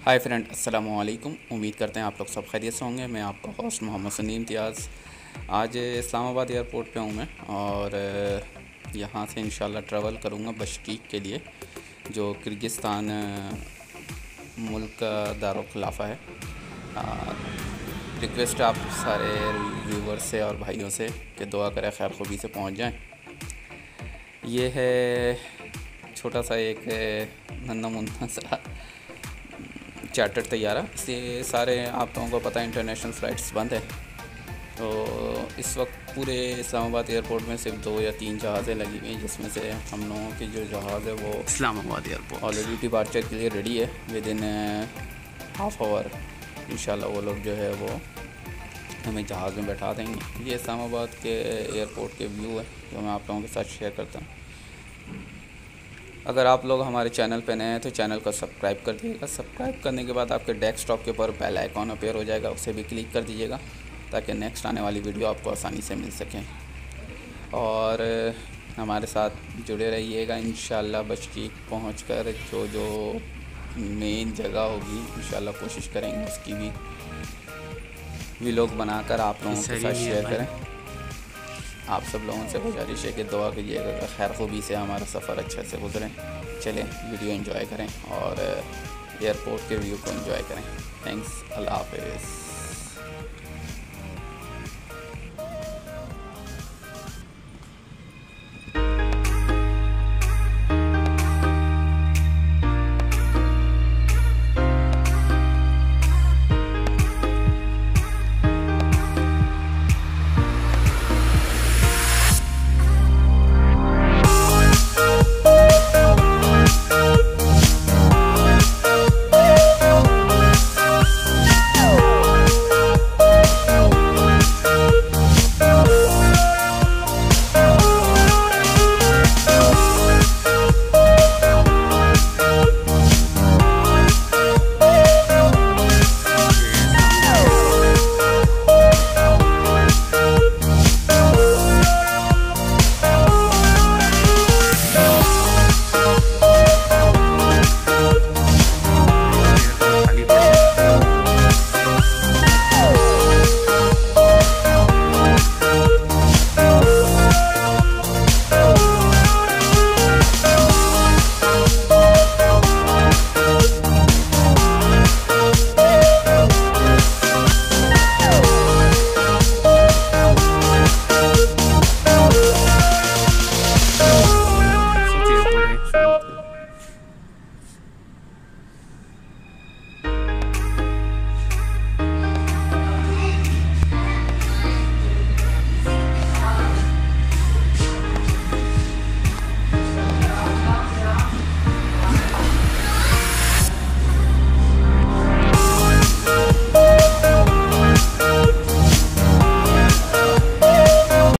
Hi friend, अस्सलाम वालेकुम। उम्मीद करते हैं आप लोग सब खैरियत से होंगे। मैं आपका होस्ट मोहम्मद सनी इम्तियाज़। आज इस्लामाबाद एयरपोर्ट पे हूँ मैं और यहाँ से इंशाल्लाह ट्रैवल करूँगा बशकीक के लिए, जो किर्गिस्तान मुल्क का दारुल-खिलाफ़ा है। रिक्वेस्ट है आप सारे व्यूवर्स से और भाइयों से कि दुआ करें खैर खूबी से पहुँच जाएँ। ये है छोटा सा एक नन्हा मुन्ना सा चार्टर्ड तैयारा। इससे सारे आप लोगों को पता है इंटरनेशनल फ़्लाइट्स बंद है, तो इस वक्त पूरे इस्लामाबाद एयरपोर्ट में सिर्फ 2 या 3 जहाज़ें लगी हुई हैं, जिसमें से हम लोगों की जो जहाज़ है वो इस्लामाबाद एयरपोर्ट ऑलरेडी डिपार्चर के लिए रेडी है। विद इन हाफ़ आवर इंशाल्लाह वो लोग जो है वो हमें जहाज़ में बैठा देंगे। ये इस्लामाबाद के एयरपोर्ट के व्यू है जो मैं आप लोगों के साथ शेयर करता हूँ। अगर आप लोग हमारे चैनल पे नए हैं तो चैनल को सब्सक्राइब कर दीजिएगा। सब्सक्राइब करने के बाद आपके डेस्कटॉप के ऊपर बेल आइकॉन अपीयर हो जाएगा, उसे भी क्लिक कर दीजिएगा ताकि नेक्स्ट आने वाली वीडियो आपको आसानी से मिल सकें। और हमारे साथ जुड़े रहिएगा। इंशाल्लाह बशकीक पहुंचकर जो जो मेन जगह होगी इंशाल्लाह कोशिश करेंगे उसकी भी व्लॉग बनाकर आप लोगों के साथ शेयर करें। आप सब लोगों से गुजारिश है कि दुआ कीजिएगा कि खैर खूबी से हमारा सफ़र अच्छे से गुजरे। चलें वीडियो एंजॉय करें और एयरपोर्ट के व्यू को एंजॉय करें। थैंक्स, अल्लाह हाफ़िज़।